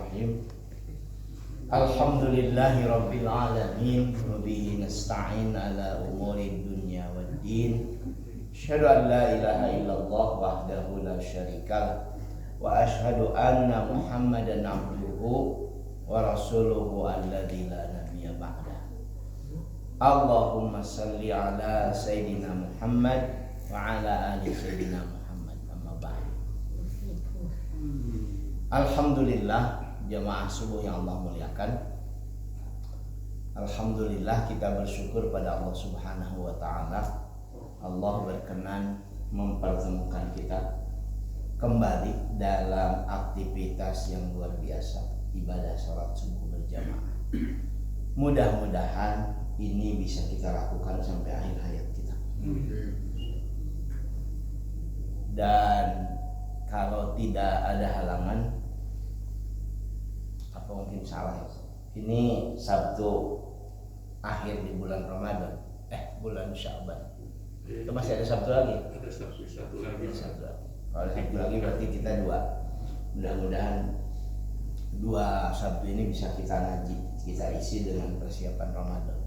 Bismillahirrahmanirrahim. Alhamdulillahi rabbil alamin wa bihi nasta'in ala umuri dunya waddin. Asyhadu an la ilaha illallah wahdahu la syarikalah wa asyhadu anna Muhammadan abduhu wa rasuluhu alladzi la nabiyya ba'da. Allahumma salli ala sayyidina Muhammad wa ala ali sayyidina Muhammad amma ba'd. Alhamdulillah jamaah subuh yang Allah muliakan. Alhamdulillah kita bersyukur pada Allah Subhanahu wa taala. Allah berkenan mempertemukan kita kembali dalam aktivitas yang luar biasa, ibadah salat subuh berjamaah. Mudah-mudahan ini bisa kita lakukan sampai akhir hayat kita. Dan kalau tidak ada halangan, apa mungkin salah ya? Ini Sabtu akhir di bulan Ramadan, bulan Sya'ban. Itu masih ada Sabtu lagi? Ada Sabtu lagi. Kalau Sabtu lagi berarti kita dua. Mudah-mudahan dua Sabtu ini bisa kita ngaji, kita isi dengan persiapan Ramadan.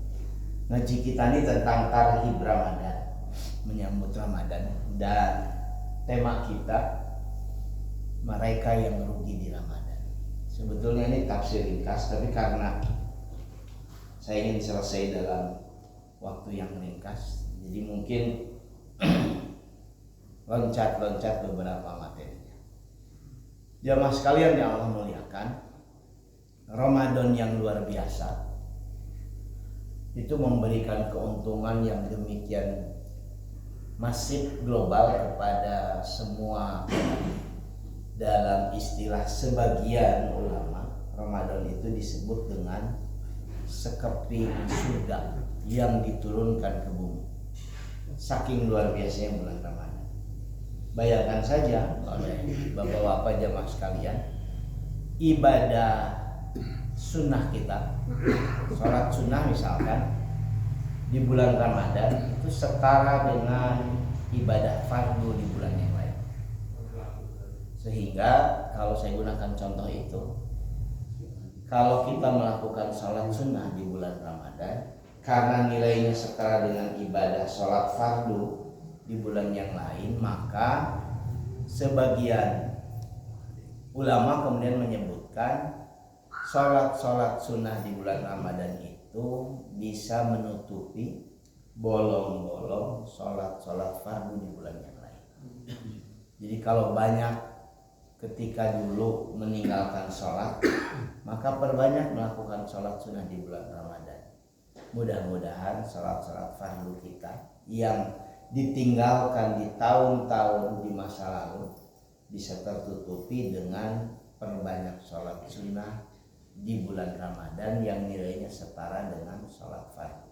Ngaji kita ini tentang tarhib Ramadan, menyambut Ramadan, dan tema kita mereka yang rugi di Ramadan. Sebetulnya ini tafsir ringkas, tapi karena saya ingin selesai dalam waktu yang ringkas, jadi mungkin loncat-loncat beberapa materinya. Jamaah sekalian yang Allah muliakan, Ramadan yang luar biasa itu memberikan keuntungan yang demikian masif global kepada semua. Dalam istilah sebagian ulama, Ramadan itu disebut dengan sekeping surga yang diturunkan ke bumi. Saking luar biasanya bulan Ramadan. Bayangkan saja oleh bapak-bapak jamaah sekalian, ibadah sunnah kita, sholat sunnah misalkan di bulan Ramadan itu setara dengan ibadah fardu di bulan yang lain. Sehingga kalau saya gunakan contoh itu, kalau kita melakukan sholat sunnah di bulan Ramadan, karena nilainya setara dengan ibadah sholat fardu di bulan yang lain, maka sebagian ulama kemudian menyebutkan sholat sunnah di bulan Ramadan itu bisa menutupi bolong-bolong sholat fardu di bulan yang lain. Jadi kalau banyak ketika dulu meninggalkan sholat, maka perbanyak melakukan sholat sunnah di bulan Ramadan. Mudah-mudahan sholat fardu kita yang ditinggalkan di tahun-tahun di masa lalu bisa tertutupi dengan perbanyak sholat sunnah di bulan Ramadan yang nilainya setara dengan sholat fardu.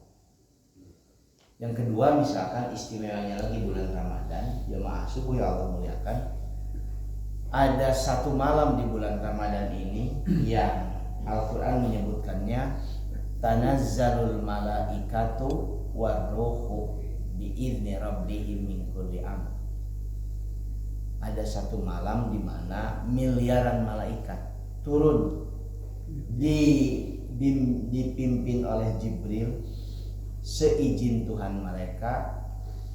Yang kedua, misalkan istimewanya lagi bulan Ramadan, jemaah subuh yang Allah muliakan, ada satu malam di bulan Ramadan ini yang Al-Quran menyebutkannya tanazzalul malaikatu warruhu biizni rabbihim min kulli amr. Ada satu malam di mana miliaran malaikat turun dipimpin oleh Jibril seizin Tuhan mereka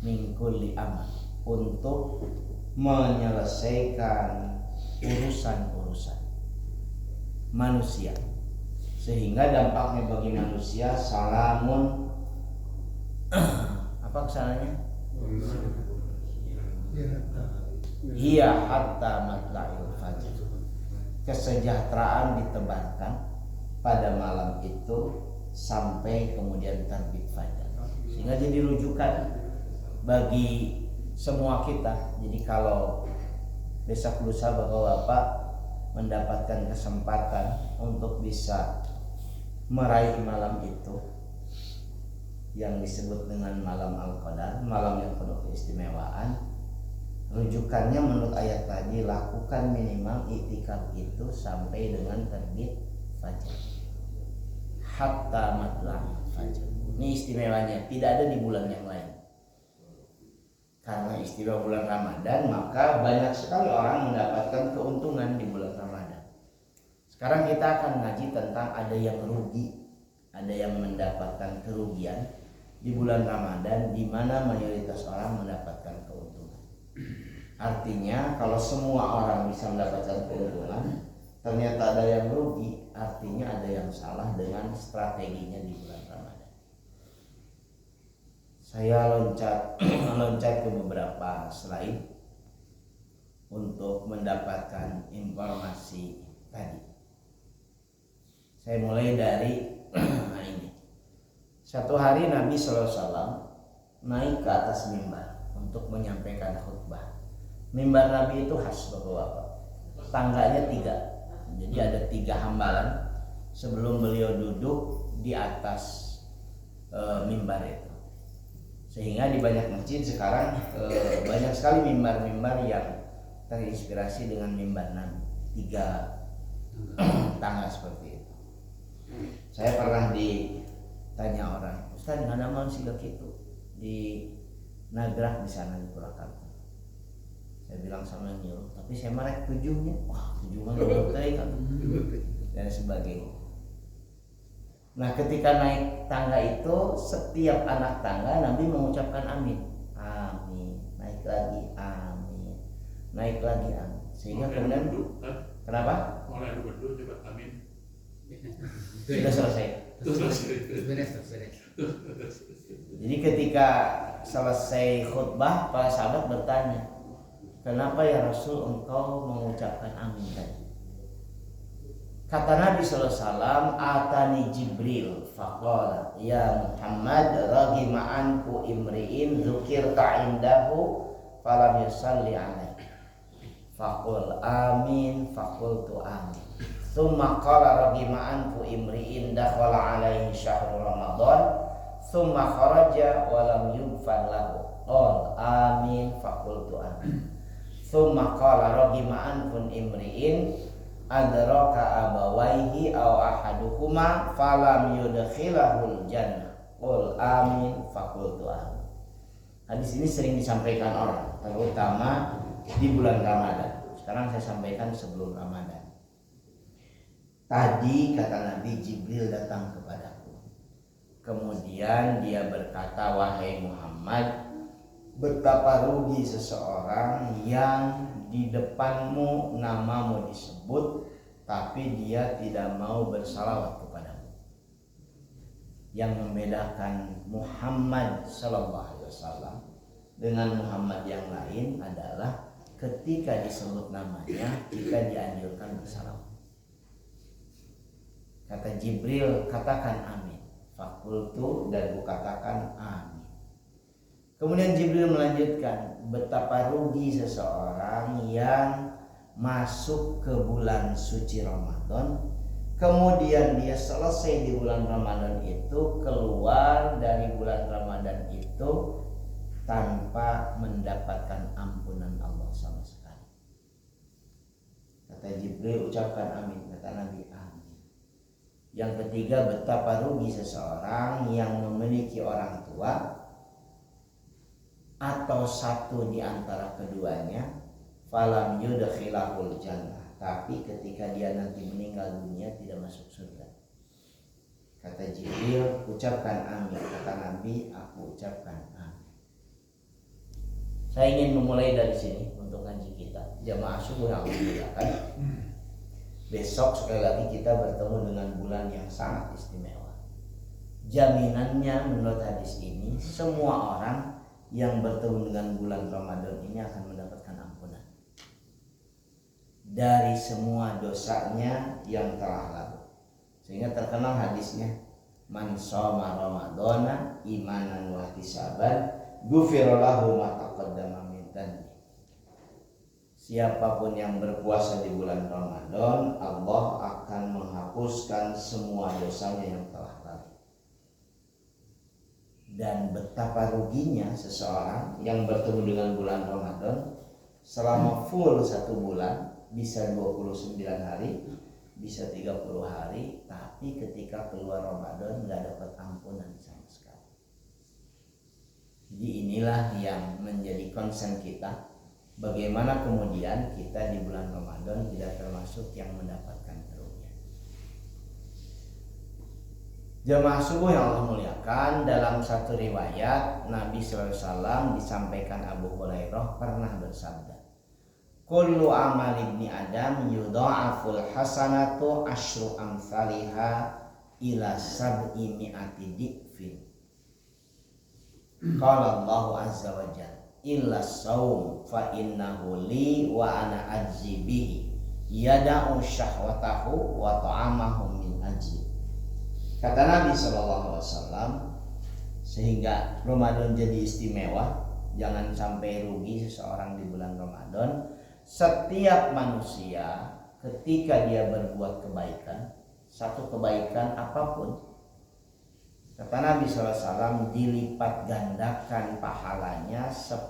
min kulli amr untuk menyelesaikan urusan-urusan manusia, sehingga dampaknya bagi manusia salamun apa kesananya? Hiya hatta matla'il fajr. Kesejahteraan ditebarkan pada malam itu sampai kemudian terbit fajar, sehingga jadi rujukan bagi semua kita. Jadi kalau besok lusa bapak-bapak mendapatkan kesempatan untuk bisa meraih malam itu yang disebut dengan malam Al-Qadar, malam yang penuh keistimewaan, rujukannya menurut ayat tadi, lakukan minimal iktikaf itu sampai dengan terbit fajar, hatta matla'il fajar. Ini istimewanya, tidak ada di bulan yang lain. Karena istimewa bulan Ramadan, maka banyak sekali orang mendapatkan keuntungan di bulan Ramadan. Sekarang kita akan ngaji tentang ada yang rugi, ada yang mendapatkan kerugian di bulan Ramadan, di mana mayoritas orang mendapatkan keuntungan. Artinya kalau semua orang bisa mendapatkan keuntungan, ternyata ada yang rugi, artinya ada yang salah dengan strateginya di bulan Ramadan. Saya loncat ke beberapa slide untuk mendapatkan informasi tadi. Saya mulai dari ini. Satu hari Nabi SAW naik ke atas mimbar untuk menyampaikan khutbah. Mimbar Nabi itu khas Bapak-bapak. Tangganya 3. Jadi ada 3 hambalan sebelum beliau duduk di atas mimbar itu. Sehingga di banyak masjid sekarang banyak sekali mimbar-mimbar yang terinspirasi dengan mimbar Nabi. 3 tangga seperti itu. Saya pernah ditanya orang, Ustaz nggak nama sih gitu di Nagrah di sana di Purwakarta. Saya bilang sama nyuruh, tapi saya marek 7-nya. Wah 7 mah kan dan sebagainya. Nah ketika naik tangga itu, setiap anak tangga Nabi mengucapkan amin, amin, naik lagi amin, naik lagi amin, sehingga kemudian kenapa? Mulai berdua coba amin. Sudah selesai. Jadi ketika selesai khutbah, para sahabat bertanya, kenapa ya Rasul engkau mengucapkan amin tadi? Kata Nabi SAW, atani Jibril faqala ya Muhammad raghima anku imri'in dzukirta indahu falam yusalli alaih faqul amin faqultu amin. Tsumma qala raghima anfu imri'in dakhala alaihi syahrul ramadan tsumma kharaja wa lam yughfar lahu qala amin faqultu amin. Tsumma qala raghima anfu imri'in adraka abawaihi aw ahaduhuma falam yudkhilahul jannah qul amin faqultu amin. Hadis ini sering disampaikan orang, terutama di bulan Ramadan. Sekarang saya sampaikan sebelum Ramadan. Tadi kata Nabi, Jibril datang kepadaku. Kemudian dia berkata, wahai Muhammad, betapa rugi seseorang yang di depanmu namamu disebut, tapi dia tidak mau bersalawat kepadamu. Yang membedakan Muhammad SAW dengan Muhammad yang lain adalah ketika disebut namanya, kita dianjurkan bersalawat. Kata Jibril, katakan amin. Fakultu, dan kukatakan amin. Kemudian Jibril melanjutkan, betapa rugi seseorang yang masuk ke bulan suci Ramadan, kemudian dia selesai di bulan Ramadan itu, keluar dari bulan Ramadan itu tanpa mendapatkan ampunan Allah sama sekali. Kata Jibril, ucapkan amin. Kata Nabi, amin. Yang ketiga, betapa rugi seseorang yang memiliki orang tua atau satu di antara keduanya, falam yudkhilahul jannah, tapi ketika dia nanti meninggal dunia tidak masuk surga. Kata Jibril, ucapkan amin. Kata Nabi, aku ucapkan amin. Saya ingin memulai dari sini untuk ngaji kita. Jamaah subuh yang dimuliakan. Besok sekali lagi kita bertemu dengan bulan yang sangat istimewa. Jaminannya menurut hadis ini, semua orang yang bertemu dengan bulan Ramadan ini akan mendapatkan ampunan dari semua dosanya yang telah lalu. Sehingga terkenal hadisnya, man shoma ramadhana imanan wa ihtisaban ghufira lahu ma taqaddama min dhanbi. Siapapun yang berpuasa di bulan Ramadan, Allah akan menghapuskan semua dosanya yang telah lalu. Dan betapa ruginya seseorang yang bertemu dengan bulan Ramadan selama full 1 bulan, bisa 29 hari, bisa 30 hari, tapi ketika keluar Ramadan nggak dapat ampunan sama sekali. Jadi inilah yang menjadi concern kita. Bagaimana kemudian kita di bulan Ramadan tidak termasuk yang mendapatkan kerugian. Jemaah subuh yang Allah muliakan, dalam satu riwayat Nabi sallallahu alaihi wasallam disampaikan Abu Hurairah pernah bersabda, kullu amal ibni Adam yudha'aful hasanatu asyru amsalihha ila sab'i mi'ati di'fin. Qala Allah azza wa jalla illa saum fa innahu li wa ana ajzi bihi yada'u syahwatahu wa ta'amahu min ajli. Kata Nabi sallallahu alaihi wasallam, sehingga Ramadan jadi istimewa, jangan sampai rugi seseorang di bulan Ramadan. Setiap manusia ketika dia berbuat kebaikan, satu kebaikan apapun, kata Nabi SAW, dilipat gandakan pahalanya 10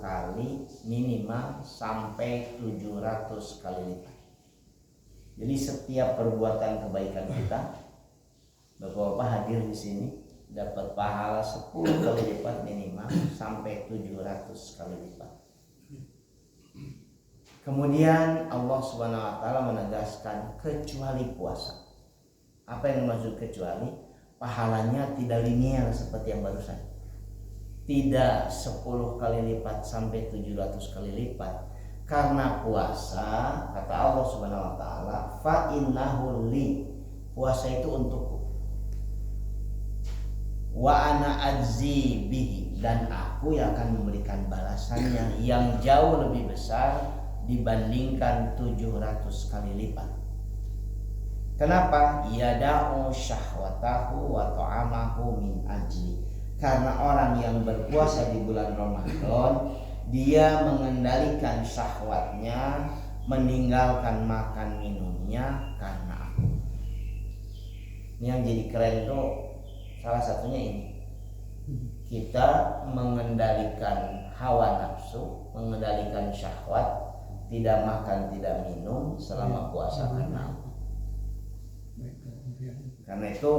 kali minimal sampai 700 kali lipat. Jadi setiap perbuatan kebaikan kita, Bapak-bapak hadir di sini dapat pahala 10 kali lipat minimal sampai 700 kali lipat. Kemudian Allah Subhanahu wa taala menegaskan kecuali puasa. Apa yang dimaksud kecuali? Pahalanya tidak linear seperti yang barusan. Tidak 10 kali lipat sampai 700 kali lipat. Karena puasa, kata Allah Subhanahu wa taala, fa innahu li. Puasa itu untukku. Wa ana ajzi bihi, dan aku yang akan memberikan balasannya yang jauh lebih besar dibandingkan 700 kali lipat. Kenapa? Yada'u syahwatahu wa ta'amahu min ajli. Karena orang yang berpuasa di bulan Ramadan, dia mengendalikan syahwatnya, meninggalkan makan minumnya karena aku. Ini yang jadi keren tuh salah satunya ini. Kita mengendalikan hawa nafsu, mengendalikan syahwat, tidak makan, tidak minum selama puasa karena aku. Karena itu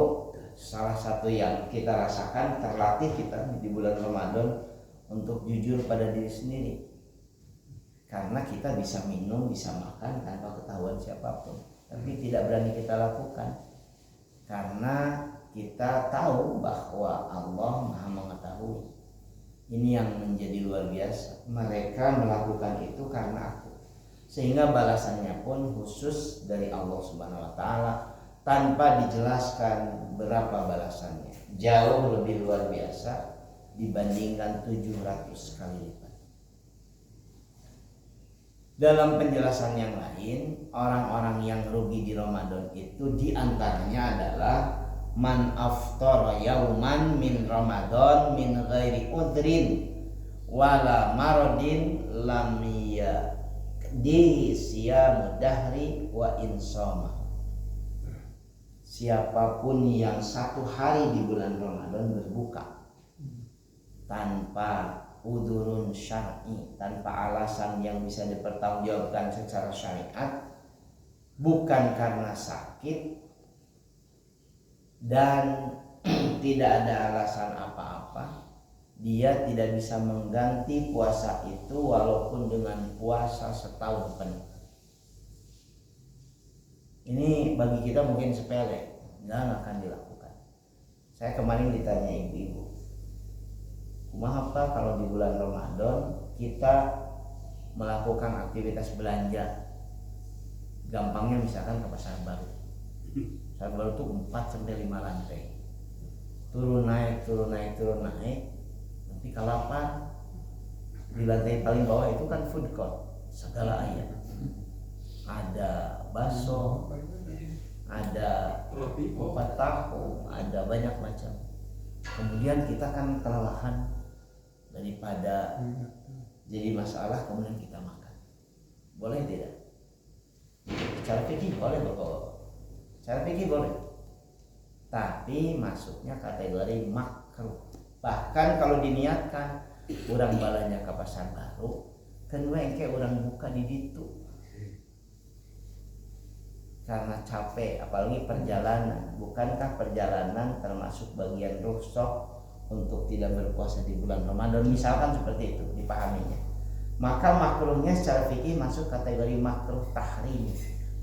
salah satu yang kita rasakan, terlatih kita di bulan Ramadan untuk jujur pada diri sendiri. Karena kita bisa minum, bisa makan tanpa ketahuan siapapun, tapi tidak berani kita lakukan. Karena kita tahu bahwa Allah Maha mengetahui. Ini yang menjadi luar biasa. Mereka melakukan itu karena aku. Sehingga balasannya pun khusus dari Allah Subhanahu wa taala, tanpa dijelaskan berapa balasannya. Jauh lebih luar biasa dibandingkan 700 kali lipat. Dalam penjelasan yang lain, orang-orang yang rugi di Ramadan itu diantaranya adalah man aftara yauman min Ramadan min ghairi udrin wala maradin lam yadihi siyamu dahri wa insoma. Siapapun yang satu hari di bulan Ramadan berbuka tanpa udurun syar'i, tanpa alasan yang bisa dipertanggungjawabkan secara syariat, bukan karena sakit dan tidak ada alasan apa-apa, dia tidak bisa mengganti puasa itu walaupun dengan puasa setahun penuh. Ini bagi kita mungkin sepele, nggak akan dilakukan. Saya kemarin ditanya ibu-ibu, kumaha apa kalau di bulan Ramadan kita melakukan aktivitas belanja, gampangnya misalkan ke pasar baru. Pasar baru tuh 4-5 lantai, turun naik, nanti kalapan di lantai paling bawah itu kan food court, segala ayam, ada bakso, ada kupat tahu, ada banyak macam. Kemudian kita kan kelelahan, daripada jadi masalah kemudian kita makan. Boleh tidak? Cara fikih boleh Bapak. Cara fikih boleh. Tapi masuknya kategori makruh. Bahkan kalau diniatkan urang balanya ke pasar baru, kedua engke urang buka di ditu. Karena capek, apalagi perjalanan. Bukankah perjalanan termasuk bagian rukhsah untuk tidak berpuasa di bulan Ramadan? Misalkan seperti itu dipahaminya. Maka makruhnya secara fikih masuk kategori makruh tahrim,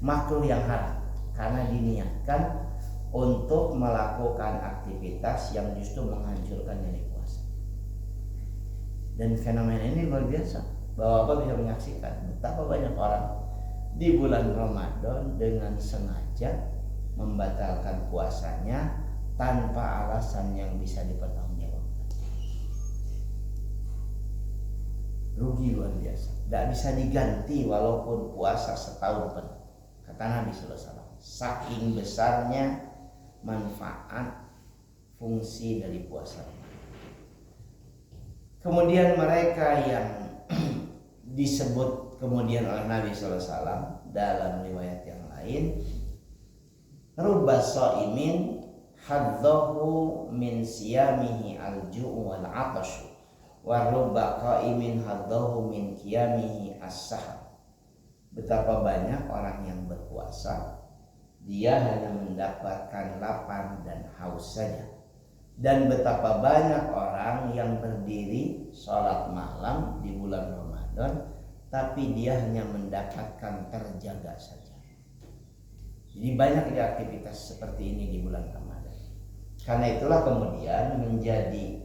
makruh yang haram, karena diniatkan untuk melakukan aktivitas yang justru menghancurkan nilai puasa. Dan fenomena ini luar biasa. Bapak bisa menyaksikan betapa banyak orang di bulan Ramadan dengan sengaja membatalkan puasanya tanpa alasan yang bisa dipertanggungjawabkan. Rugi luar biasa. Tidak bisa diganti walaupun puasa setahun penuh. Kata Nabi SAW, saking besarnya manfaat fungsi dari puasa. Kemudian mereka yang disebut kemudian oleh Nabi SAW dalam riwayat yang lain, rubba shaimin hadzahu min siyamihi al-ju'u wal 'atashu wa rubba qaimin hadzahu min qiyamihi as-sahar. Betapa banyak orang yang berpuasa, dia hanya mendapatkan lapar dan haus saja. Dan betapa banyak orang yang berdiri sholat malam di bulan Ramadan, tapi dia hanya mendapatkan terjaga saja. Jadi banyak aktivitas seperti ini di bulan Ramadan. Karena itulah kemudian menjadi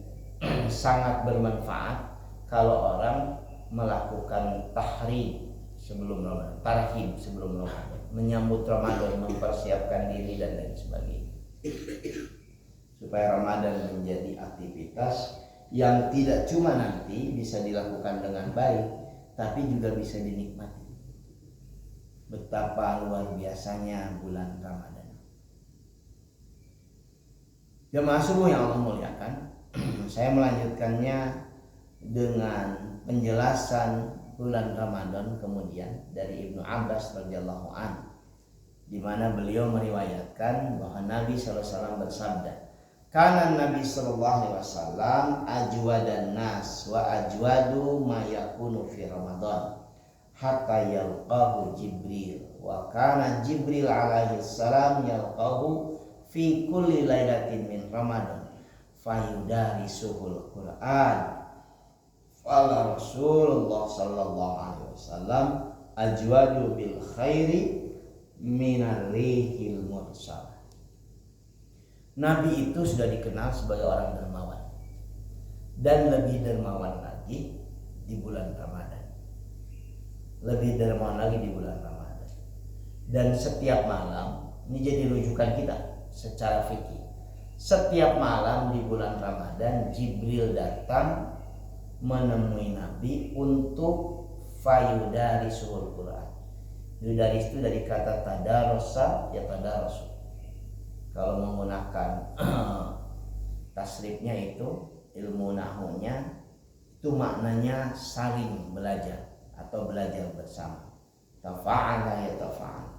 sangat bermanfaat kalau orang melakukan tahrim sebelum Ramadan, tarhib sebelum Ramadan, menyambut Ramadan, mempersiapkan diri dan lain sebagainya, supaya Ramadan menjadi aktivitas yang tidak cuma nanti bisa dilakukan dengan baik, tapi juga bisa dinikmati. Betapa luar biasanya bulan Ramadan. Jemaah subuh yang Allah muliakan, saya melanjutkannya dengan penjelasan bulan Ramadan kemudian dari Ibnu Abbas radhiyallahu anhu, di mana beliau meriwayatkan bahwa Nabi SAW bersabda, "Kana Nabi sallallahu alaihi wasallam ajwadan nas wa ajwadu ma yakunu fi Ramadan hatta yalqahu Jibril wa kana Jibril alaihi salam yalqahu fi kulli lailatin min Ramadan fayudarisuhul Qur'an." Qala Rasulullah sallallahu alaihi wasallam ajwadu bil khairi minar rihil mursal. Nabi itu sudah dikenal sebagai orang dermawan, dan lebih dermawan lagi di bulan Ramadan. Lebih dermawan lagi di bulan Ramadan. Dan setiap malam, ini jadi rujukan kita secara fikih. Setiap malam di bulan Ramadan Jibril datang menemui Nabi untuk fayudarisuhul Quran. Yudaris itu dari kata tadarosa, ya tadarosu. Kalau menggunakan tasrifnya itu, ilmu nahwunya itu maknanya saling belajar atau belajar bersama. Tafa'ala ya tafa'al.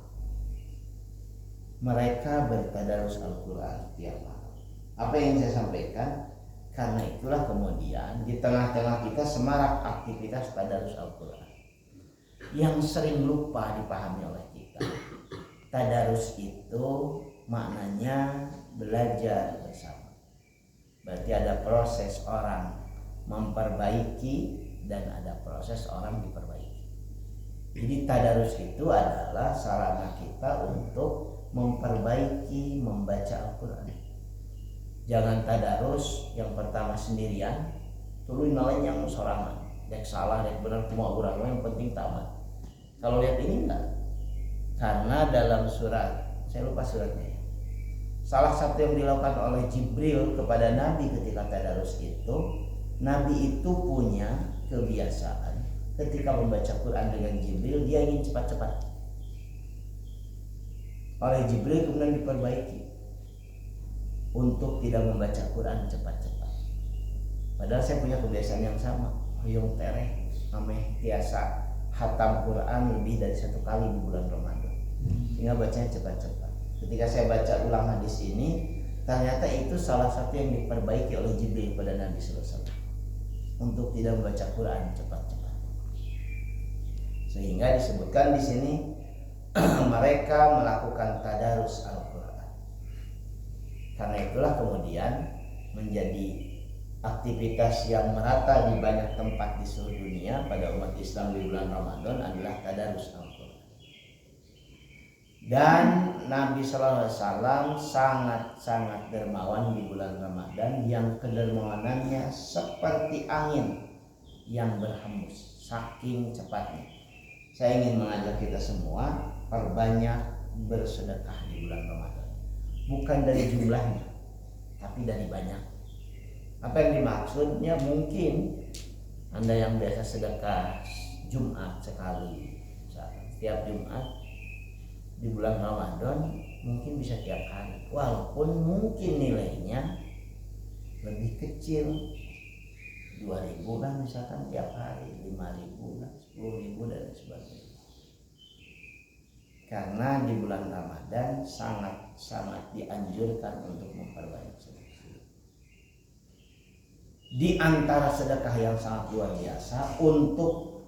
Mereka bertadarus Al-Quran tiap malam. Apa yang saya sampaikan? Karena itulah kemudian di tengah-tengah kita semarak aktivitas tadarus Al-Quran yang sering lupa dipahami oleh kita. Tadarus itu maknanya belajar bersama. Berarti ada proses orang memperbaiki dan ada proses orang diperbaiki. Jadi tadarus itu adalah sarana kita untuk memperbaiki membaca Al-Quran. Jangan tadarus yang pertama sendirian, tuluy nalain yang sorangan, dek salah, dek benar, cuma orang yang penting tamat. Kalau lihat ini enggak, karena dalam surat, saya lupa suratnya ya, salah satu yang dilakukan oleh Jibril kepada Nabi ketika tadarus itu, Nabi itu punya kebiasaan ketika membaca Quran dengan Jibril, dia ingin cepat-cepat. Oleh Jibril kemudian diperbaiki untuk tidak membaca Quran cepat-cepat. Padahal saya punya kebiasaan yang sama, hoyong tereh ameh biasa khatam Quran lebih dari 1 kali di bulan Ramadan, sehingga bacanya cepat-cepat. Ketika saya baca ulang hadis ini, ternyata itu salah satu yang diperbaiki oleh Jibril pada Nabi SAW untuk tidak membaca Quran cepat-cepat. Sehingga disebutkan di sini mereka melakukan tadarus Al-Quran. Karena itulah kemudian menjadi aktivitas yang merata di banyak tempat di seluruh dunia pada umat Islam di bulan Ramadan adalah tadarus Al-Quran. Dan Nabi Sallallahu Alaihi Wasallam sangat-sangat dermawan di bulan Ramadan yang kedermawanannya seperti angin yang berhembus, saking cepatnya. Saya ingin mengajak kita semua perbanyak bersedekah di bulan Ramadan. Bukan dari jumlahnya, tapi dari banyak. Apa yang dimaksudnya? Mungkin Anda yang biasa sedekah Jumat sekali, setiap Jumat di bulan Ramadan mungkin bisa tiap hari, walaupun mungkin nilainya lebih kecil, 2.000 lah misalkan tiap hari, 5.000 lah, 10.000 dan sebagainya. Karena di bulan Ramadan sangat dianjurkan untuk memperbanyak sedekah. Di antara sedekah yang sangat luar biasa untuk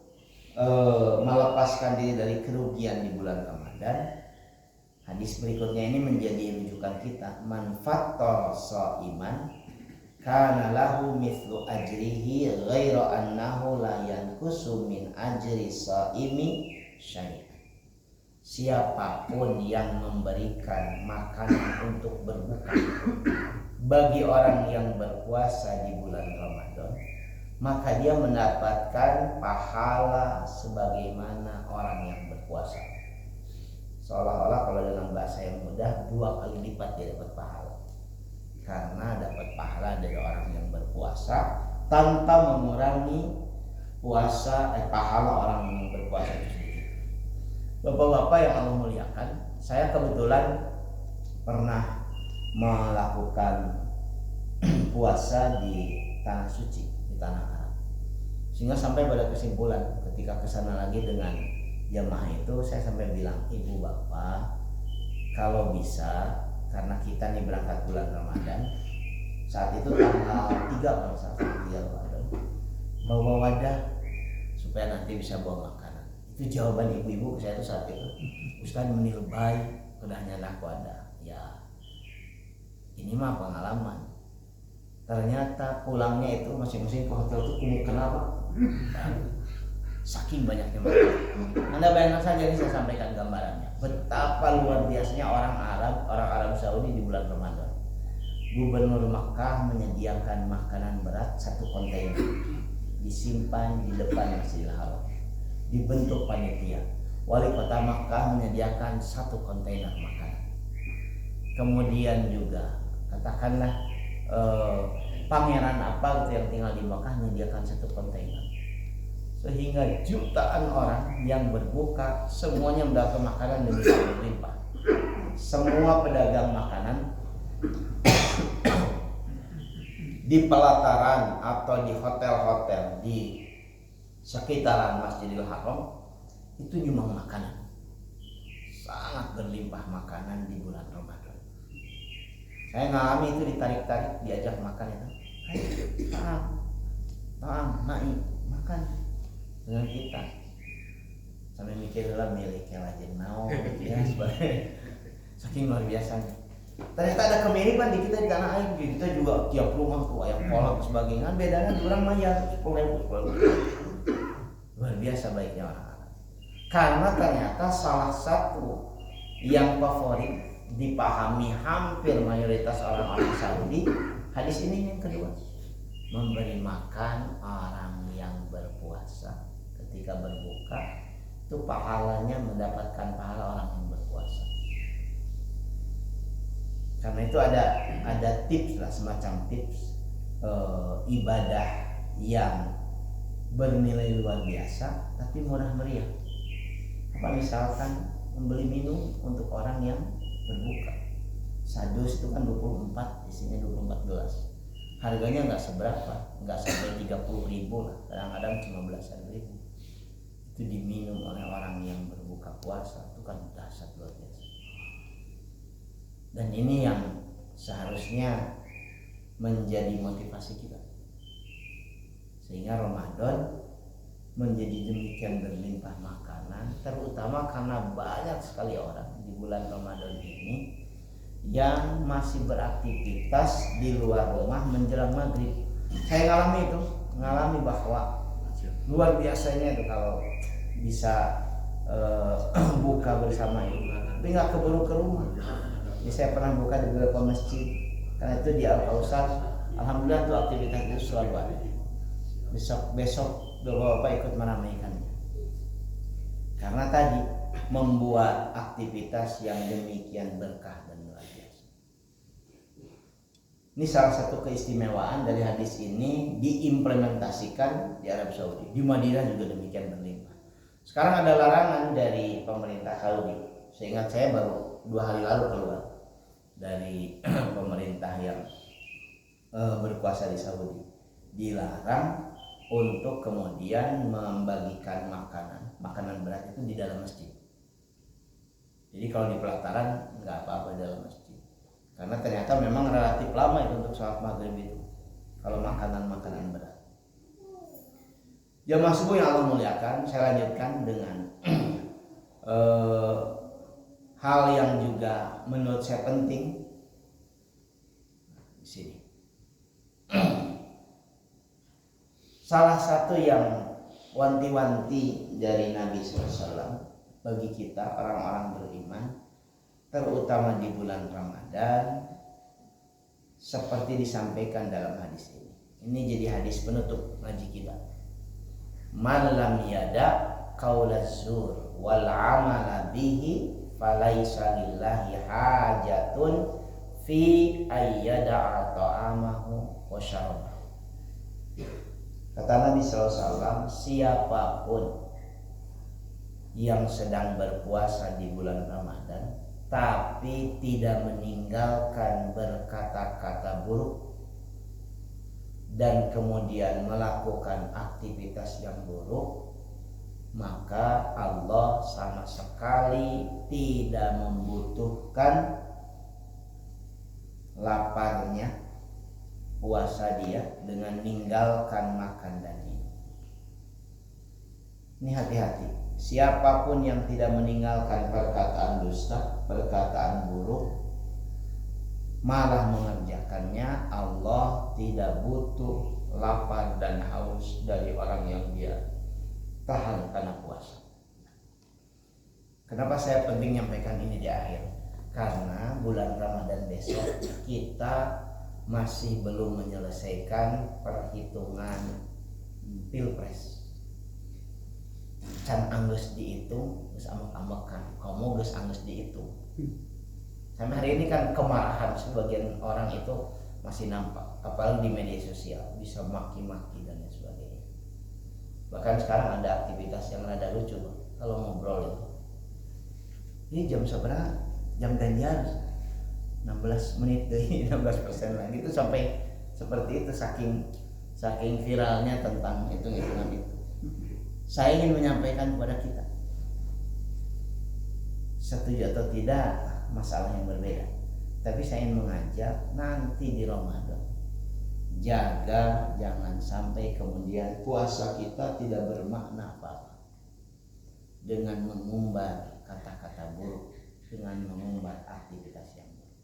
melepaskan diri dari kerugian di bulan Ramadan, hadis berikutnya ini menjadi rujukan kita. Man fattara sha'iman kana lahu mithlu ajrihi ghaira annahu la yanqusu min ajri sha'imi syai'an. Siapapun yang memberikan makanan untuk berbuka bagi orang yang berpuasa di bulan Ramadan, maka dia mendapatkan pahala sebagaimana orang yang berpuasa. Seolah-olah kalau dengan bahasa yang mudah, 2 kali lipat dia dapat pahala. Karena dapat pahala dari orang yang berpuasa tanpa mengurangi pahala orang yang berpuasa itu sendiri. Bapak-bapak yang Allah muliakan, saya kebetulan pernah melakukan puasa di tanah suci, di tanah Arab. Sehingga sampai pada kesimpulan ketika kesana lagi dengan jamaah itu, saya sampai bilang, ibu bapak, kalau bisa, karena kita nih berangkat bulan Ramadan, saat itu tanggal 3 kalau saat 3 Ramadan, bawa wadah supaya nanti bisa bawa makanan. Itu jawaban ibu-ibu saya itu saat itu. Ustaz meni lebay, kedahnya aku ada. Ya, ini mah pengalaman. Ternyata pulangnya itu masing-masing ke hotel itu kumuh kenapa? Saking banyaknya makanan. Anda bayangkan saja, ini saya sampaikan gambarannya. Betapa luar biasanya orang Arab Saudi di bulan Ramadan. Gubernur Makkah menyediakan makanan berat 1 kontainer, disimpan di depan Masjidil Haram. Dibentuk panitia. Wali kota Makkah menyediakan 1 kontainer makanan. Kemudian juga katakanlah pangeran apa gitu yang tinggal di Makkah menyediakan 1 kontainer. Sehingga jutaan orang yang berbuka semuanya mendapat makanan demikian berlimpah. Semua pedagang makanan di pelataran atau di hotel-hotel di sekitaran Masjidil Haram itu nyumbang makanan. Sangat berlimpah makanan di bulan Ramadan. Saya ngalami itu, ditarik-tarik, diajak makan itu. Taam, naik, makan dengan kita. Sampai mikir lah miliknya lagi naon ya sebagai saking luar biasanya. Ternyata ada kemiripan di kita di tanah air. Kita juga tiap rumah tuh ayam kolak sebagainya. Bedanya di orang maya 10.000. Luar biasa baiknya orang Arab. Karena ternyata salah satu yang favorit dipahami hampir mayoritas orang-orang Saudi, hadis ini yang kedua, memberi makan orang yang berpuasa ketika berbuka, itu pahalanya mendapatkan pahala orang yang berpuasa. Karena itu ada tips lah, semacam tips ibadah yang bernilai luar biasa tapi murah meriah. Apa misalkan membeli minum untuk orang yang berbuka. Sadus itu kan 24, isinya 24 gelas. Harganya nggak seberapa, nggak sampai 30.000 lah, kadang-kadang cuma belasan ribu. Itu diminum oleh orang yang berbuka puasa, itu kan dahsyat luar biasa. Dan ini yang seharusnya menjadi motivasi kita, sehingga Ramadan menjadi demikian berlimpah makanan, terutama karena banyak sekali orang di bulan Ramadan ini yang masih beraktivitas di luar rumah menjelang maghrib. Saya ngalami bahwa luar biasanya itu kalau bisa buka bersama itu tapi nggak keburu ke rumah. Jadi saya pernah buka di beberapa masjid, karena itu di Al-Kausar, alhamdulillah tuh aktivitas itu selalu ada. Besok bapak-bapak ikut meramaikannya. Karena tadi membuat aktivitas yang demikian berkah dan luar biasa. Ini salah satu keistimewaan dari hadis ini diimplementasikan di Arab Saudi. Di Madinah juga demikian berlimpah. Sekarang ada larangan dari pemerintah Saudi. Seingat saya baru 2 hari lalu keluar dari pemerintah yang berkuasa di Saudi. Dilarang untuk kemudian membagikan makanan berat itu di dalam masjid. Jadi kalau di pelataran nggak apa-apa di dalam masjid. Karena ternyata memang relatif lama itu untuk sholat maghrib itu. Kalau makanan berat. Jamaah subuh yang Allah muliakan, saya lanjutkan dengan hal yang juga menurut saya penting di sini. Salah satu yang wanti-wanti dari Nabi SAW bagi kita orang-orang beriman, terutama di bulan Ramadan, seperti disampaikan dalam hadis ini. Ini jadi hadis penutup ngaji kita. Man lam yada qaulaz zur wal amala bihi falaisa lillahi hajatun fi ayyada'a ta'amahu wa syarabahu. Kata Nabi SAW, siapapun yang sedang berpuasa di bulan Ramadan tapi tidak meninggalkan berkata-kata buruk dan kemudian melakukan aktivitas yang buruk, maka Allah sama sekali tidak membutuhkan laparnya puasa dia dengan meninggalkan makan dan minum. Ini hati-hati. Siapapun yang tidak meninggalkan perkataan dusta, perkataan buruk, malah mengerjakannya, Allah tidak butuh lapar dan haus dari orang yang dia tahan karena puasa. Kenapa saya penting menyampaikan ini di akhir? Karena bulan Ramadan besok kita masih belum menyelesaikan perhitungan pilpres. Can anggeus dihitung, geus amek-amekan, komo geus anggeus dihitung. Sampai hari ini kan kemarahan sebagian orang itu masih nampak, apalagi di media sosial, bisa maki-maki dan lain sebagainya. Bahkan sekarang ada aktivitas yang rada lucu kalau ngobrol itu. Ini jam seberapa? Jam ganjar 16 menit deh, 16% lagi, itu sampai seperti itu, saking viralnya tentang hitung-hitungan itu. Saya ingin menyampaikan kepada kita, setuju atau tidak masalah yang berbeda, tapi saya ingin mengajak nanti di Ramadan, jaga jangan sampai kemudian puasa kita tidak bermakna apa-apa dengan mengumbar kata-kata buruk, dengan mengumbar aktivitas yang buruk.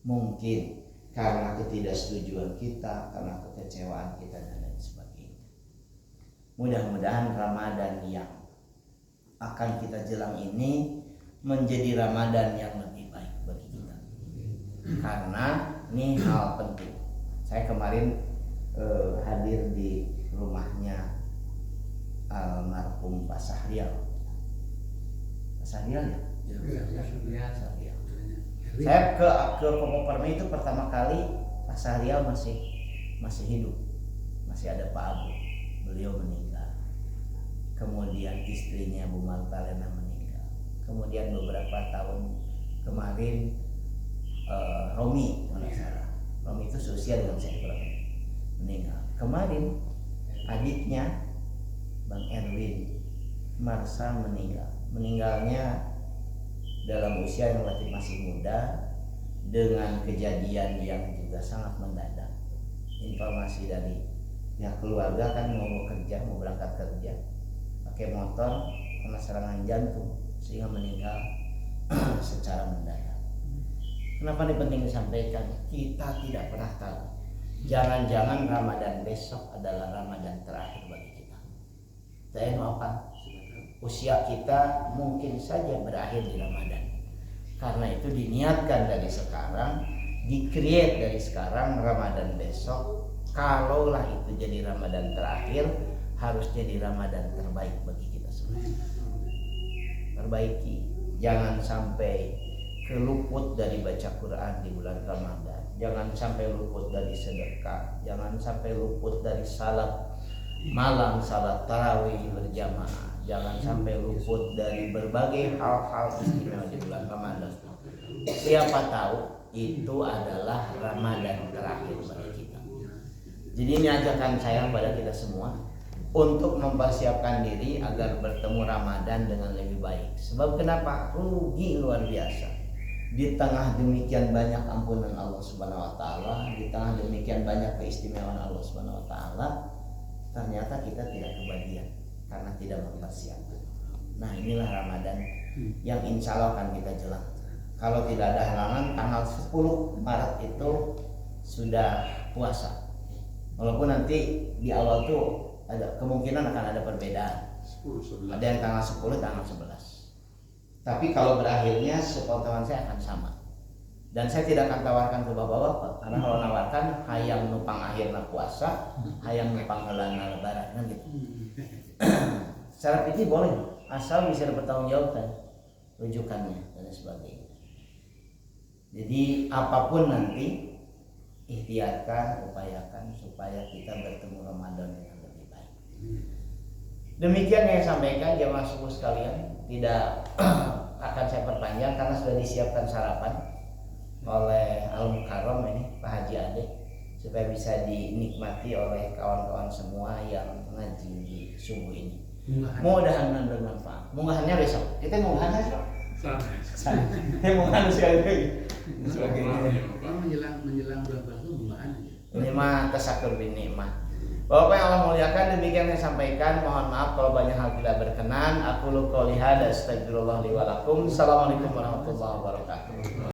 Mungkin karena ketidaksetujuan kita, karena kekecewaan kita dan lain sebagainya. Mudah-mudahan Ramadan yang akan kita jelang ini menjadi Ramadan yang lebih baik bagi kita. Karena ini hal penting. Saya kemarin hadir di rumahnya almarhum Pak Sahrial. Pak Sahrial ya? Sahrial. Saya ke Kopo Permi itu pertama kali Pak Sahrial masih hidup, masih ada Pak Abu, beliau meninggal. Kemudian istrinya Bu Magdalena meninggal. Kemudian beberapa tahun kemarin Romi, kalau salah, Romi itu seusia dengan saya kurang meninggal. Kemarin adiknya Bang Erwin Marsa meninggal. Meninggalnya dalam usia yang masih muda, dengan kejadian yang juga sangat mendadak. Informasi dari pihak keluarga kan mau bekerja, mau berangkat kerja, pakai motor, kena serangan jantung sehingga meninggal secara mendadak. Kenapa ini penting disampaikan? Kita tidak pernah tahu. Jangan-jangan Ramadan besok adalah Ramadan terakhir bagi kita. Saya doakan usia kita mungkin saja berakhir di Ramadan. Karena itu diniatkan dari sekarang, di-create dari sekarang. Ramadan besok, kalaulah itu jadi Ramadan terakhir, harus jadi Ramadan terbaik bagi kita semua. Perbaiki, jangan sampai keluput dari baca Quran di bulan Ramadan, jangan sampai luput dari sedekah, jangan sampai luput dari salat malam, salat tarawih berjamaah, jangan sampai luput dari berbagai hal-hal istimewa di bulan Ramadan. Siapa tahu itu adalah Ramadan terakhir bagi kita. Jadi ini ajakan saya kepada kita semua untuk mempersiapkan diri agar bertemu Ramadan dengan lebih baik. Sebab kenapa? Rugi luar biasa. Di tengah demikian banyak ampunan Allah Subhanahu wa taala, di tengah demikian banyak keistimewaan Allah Subhanahu wa taala, ternyata kita tidak kebagian karena tidak mempersiapkan. Nah, inilah Ramadan yang insya Allah akan kita jelang. Kalau tidak ada halangan, tanggal 10 Maret itu sudah puasa. Walaupun nanti di awal tuh ada kemungkinan akan ada perbedaan. 10, 11. Ada yang tanggal 10, tanggal 11. Tapi kalau berakhirnya sepengetahuan saya akan sama. Dan saya tidak akan tawarkan ke bapak-bapak, karena kalau nawarkan hayang nupang akhirna puasa, hayang nupang ngelana lebaran kan gitu. Secara fikih boleh, asal bisa dipertanggungjawabkan rujukannya dan sebagainya. Jadi apapun nanti ikhtiarkan, upayakan supaya kita bertemu Ramadan dengan lebih baik. Demikian yang saya sampaikan jamaah subuh sekalian, tidak akan saya perpanjang karena sudah disiapkan sarapan oleh Al Mukarram ini Pak Haji Ade, supaya bisa dinikmati oleh kawan-kawan semua yang ngaji di subuh ini. Mudah-mudahan bermanfaat. Munggahannya besok. Kita munggahan besok. Saya munggahan sekali lagi. Menjelang bulan puasa munggahan. Ini mah tasakur bin nikmah. Bapak yang Allah muliakan, demikian yang saya sampaikan. Mohon maaf kalau banyak hal tidak berkenan. Aku qouli hadza, astagfirullah li wa lakum. Assalamualaikum warahmatullahi wabarakatuh.